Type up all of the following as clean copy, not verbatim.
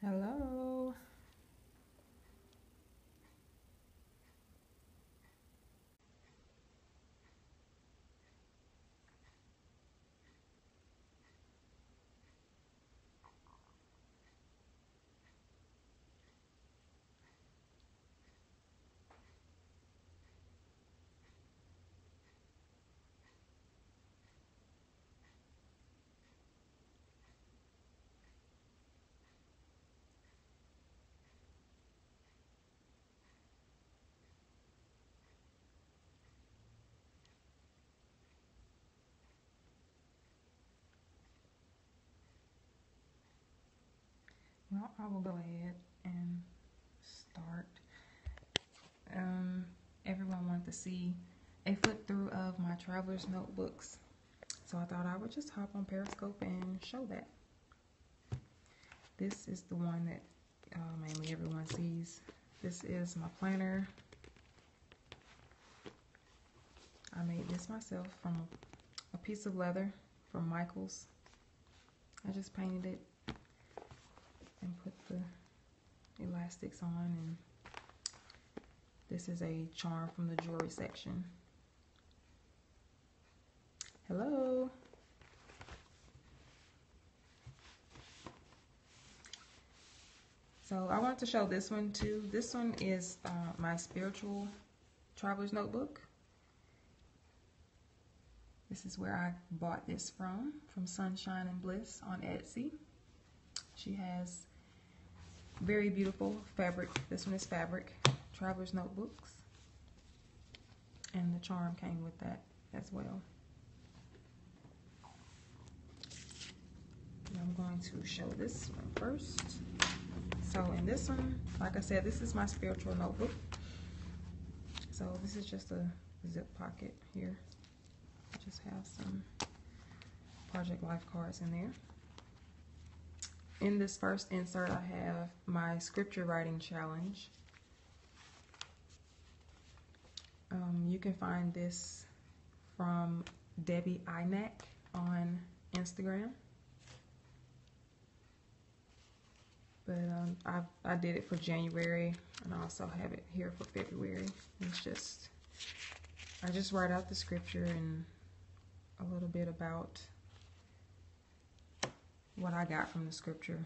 Hello. Well, I will go ahead and start. Everyone wanted to see a flip through of my traveler's notebooks, so I thought I would just hop on Periscope and show that. This is the one that mainly everyone sees. This is my planner. I made this myself from a piece of leather from Michael's. I just painted it and put the elastics on, and this is a charm from the jewelry section. Hello. So I wanted to show this one too. This one is my spiritual traveler's notebook. This is where I bought this from Sunshine and Bliss on Etsy. She has very beautiful fabric. This one is fabric traveler's notebooks, and the charm came with that as well. And I'm going to show this one first. So in this one, like I said, this is my spiritual notebook. So this is just a zip pocket here. I just have some Project Life cards in there. In this first insert, I have my scripture writing challenge. You can find this from Debbie Inack on Instagram. But I did it for January, and I also have it here for February. It's I just write out the scripture and a little bit about what I got from the scripture.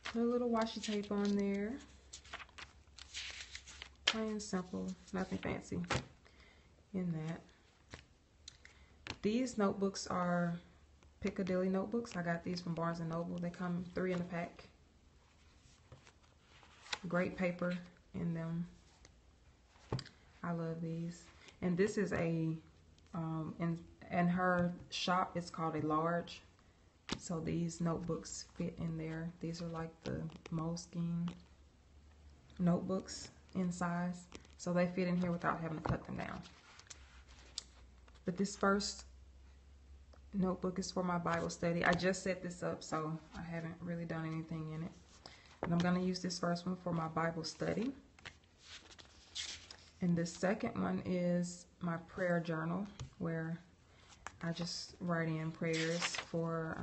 Put a little washi tape on there. Plain and simple, nothing fancy in that. These notebooks are Piccadilly notebooks. I got these from Barnes & Noble. They come 3 in a pack. Great paper in them. I love these. And this is a, in her shop, it's called a large. So these notebooks fit in there. These are like the Moleskine notebooks in size. So they fit in here without having to cut them down. But this first notebook is for my Bible study. I just set this up, so I haven't really done anything in it. And I'm going to use this first one for my Bible study. And the second one is my prayer journal, where I just write in prayers for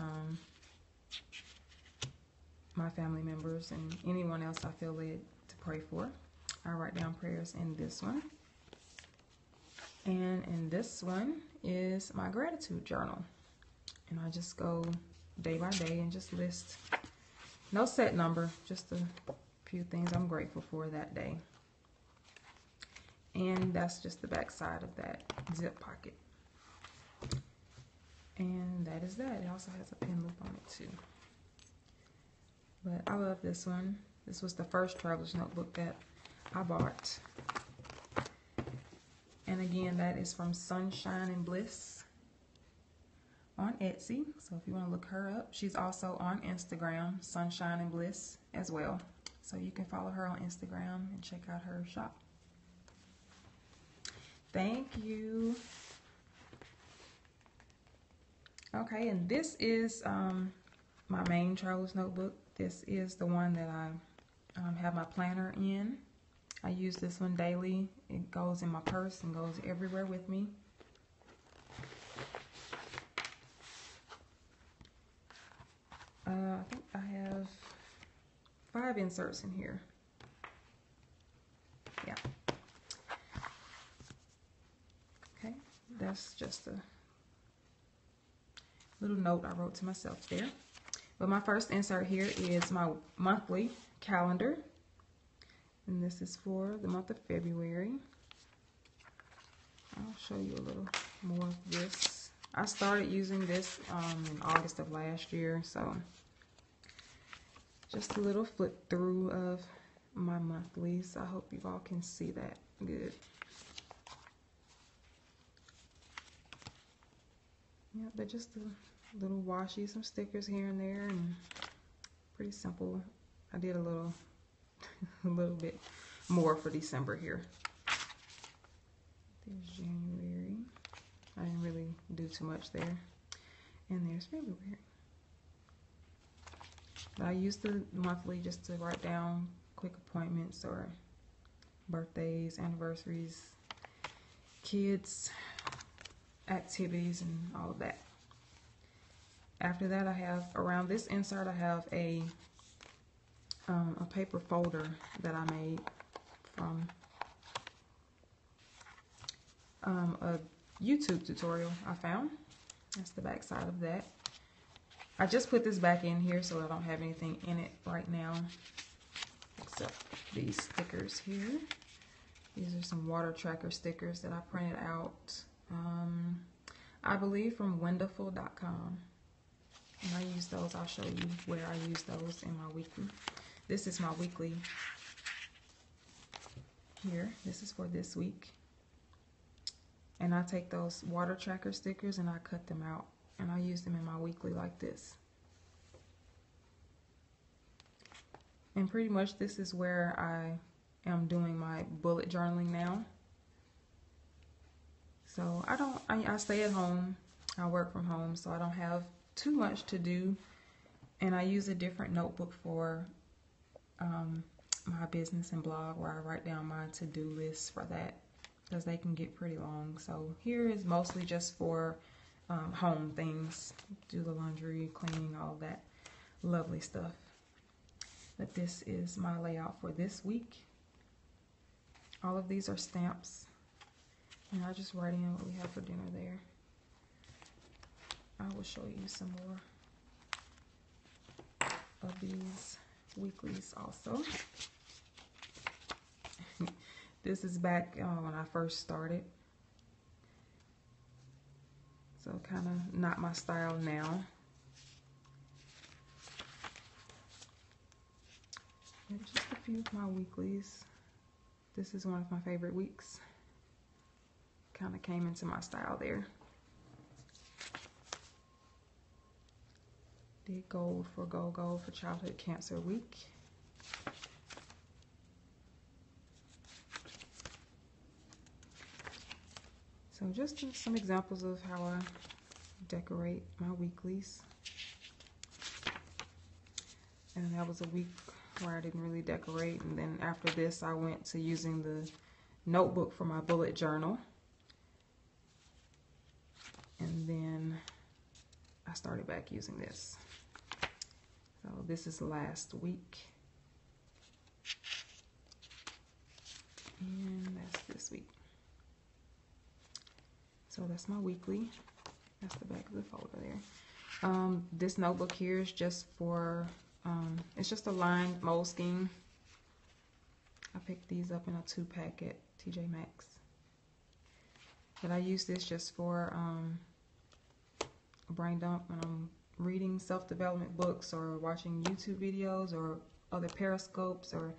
my family members and anyone else I feel led to pray for. I write down prayers in this one. And in this one is my gratitude journal. And I just go day by day and just list, no set number, just a few things I'm grateful for that day. And that's just the back side of that zip pocket. And that is that. It also has a pin loop on it too. But I love this one. This was the first traveler's notebook that I bought. And again, that is from Sunshine and Bliss on Etsy. So if you want to look her up, she's also on Instagram, Sunshine and Bliss as well. So you can follow her on Instagram and check out her shop. Thank you. Okay, and this is my main traveler's notebook. This is the one that I have my planner in. I use this one daily. It goes in my purse and goes everywhere with me. I think I have 5 inserts in here. Yeah. Okay, that's just a little note I wrote to myself there. But my first insert here is my monthly calendar. And this is for the month of February. I'll show you a little more of this. I started using this in August of last year, so just a little flip through of my monthlies. I hope you all can see that good. Yeah, but just a little washi, some stickers here and there, and pretty simple. I did a little bit more for December here. There's January. I didn't really do too much there. And there's February. But I used the monthly just to write down quick appointments or birthdays, anniversaries, kids, activities, and all of that. After that, I have, around this insert, I have a paper folder that I made from a YouTube tutorial I found. That's the back side of that. I just put this back in here so I don't have anything in it right now except these stickers here. These are some water tracker stickers that I printed out, I believe from wonderful.com. And I use those. I'll show you where I use those in my weekly. This is my weekly here. This is for this week. And I take those water tracker stickers and I cut them out. And I use them in my weekly like this. And pretty much this is where I am doing my bullet journaling now. So I stay at home. I work from home, so I don't have too much to do. And I use a different notebook for my business and blog where I write down my to-do lists for that, because they can get pretty long. So here is mostly just for home things, do the laundry, cleaning, all that lovely stuff. But this is my layout for this week. All of these are stamps, and I just write in what we have for dinner there. I will show you some more of these weeklies also. This is back when I first started. So kind of not my style now. But just a few of my weeklies. This is one of my favorite weeks. Kind of came into my style there. Did gold for Childhood Cancer Week. So just some examples of how I decorate my weeklies. And that was a week where I didn't really decorate. And then after this, I went to using the notebook for my bullet journal. And then I started back using this. So this is last week. And that's this week. So that's my weekly. That's the back of the folder there. This notebook here is just for, it's just a lined moleskin. I picked these up in a 2-pack at TJ Maxx. But I use this just for a brain dump when I'm reading self-development books or watching YouTube videos or other Periscopes or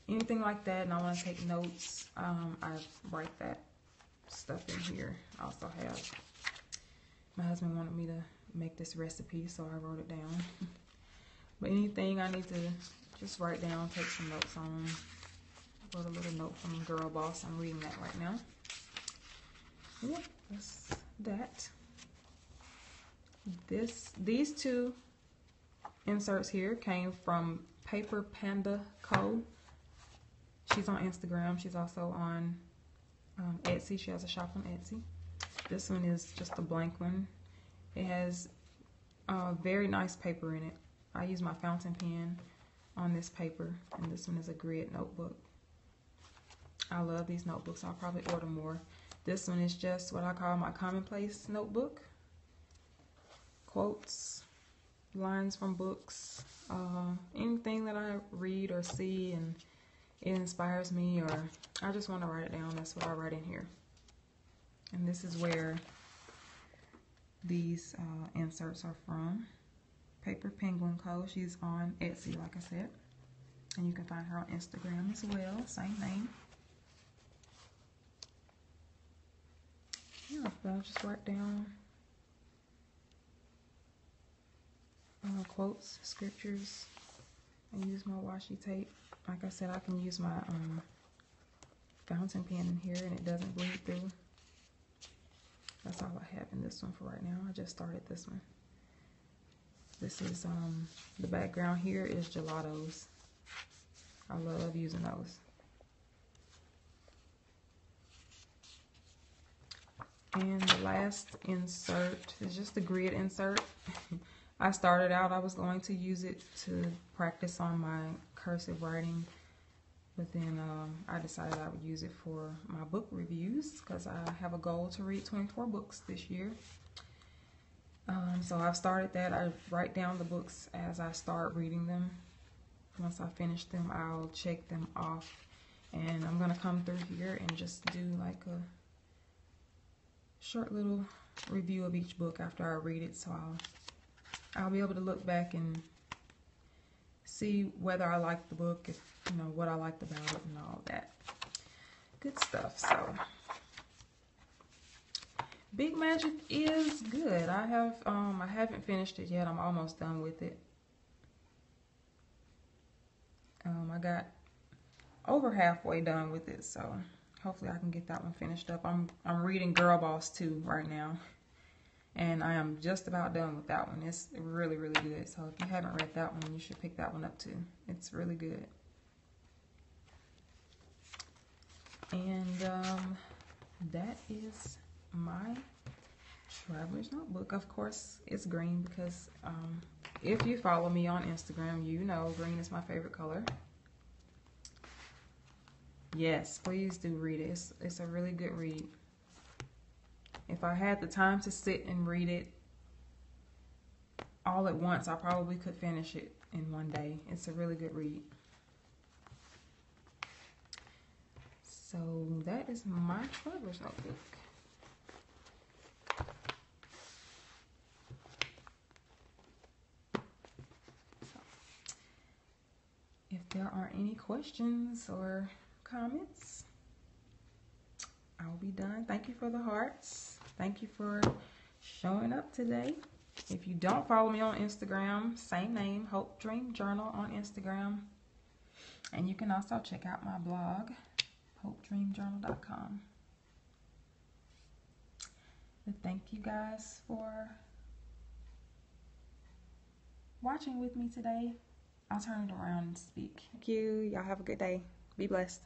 anything like that, and I want to take notes. I write that stuff in here. I also have, my husband wanted me to make this recipe, so I wrote it down. But anything I need to just write down, take some notes on. I wrote a little note from Girl Boss. I'm reading that right now. Yeah, that's that. These two inserts here came from Paper Panda Co. She's on Instagram. She's also on Etsy. She has a shop on Etsy. This one is just a blank one. It has very nice paper in it. I use my fountain pen on this paper, and this one is a grid notebook. I love these notebooks. I'll probably order more. This one is just what I call my Commonplace Notebook. Quotes, lines from books, anything that I read or see and it inspires me, or I just want to write it down. That's what I write in here. And this is where these inserts are from. Paper Penguin Co. She's on Etsy, like I said. And you can find her on Instagram as well, same name. Yeah, but I'll just write down quotes, scriptures, and use my washi tape. Like I said, I can use my fountain pen in here and it doesn't bleed through. That's all I have in this one for right now. I just started this one. This is, the background here is gelatos. I love using those. And the last insert is just a grid insert. I started out, I was going to use it to practice on my cursive writing, but then I decided I would use it for my book reviews because I have a goal to read 24 books this year. So I've started that. I write down the books as I start reading them. Once I finish them, I'll check them off, and I'm gonna come through here and just do like a short little review of each book after I read it, so I'll be able to look back and see whether I like the book, if you know what I liked about it and all that good stuff. So Big Magic is good. I haven't finished it yet. I'm almost done with it. I got over halfway done with it, so hopefully I can get that one finished up. I'm reading Girl Boss 2 right now, and I am just about done with that one. It's really, really good. So if you haven't read that one, you should pick that one up too. It's really good. And that is my traveler's notebook. Of course, it's green because if you follow me on Instagram, you know green is my favorite color. Yes, please do read it. It's a really good read. If I had the time to sit and read it all at once, I probably could finish it in one day. It's a really good read. So that is my traveler's notebook. If there aren't any questions or comments, I'll be done. Thank you for the hearts. Thank you for showing up today. If you don't follow me on Instagram, same name, Hope Dream Journal on Instagram. And you can also check out my blog, hopedreamjournal.com. But thank you guys for watching with me today. I'll turn it around and speak. Thank you. Y'all have a good day. Be blessed.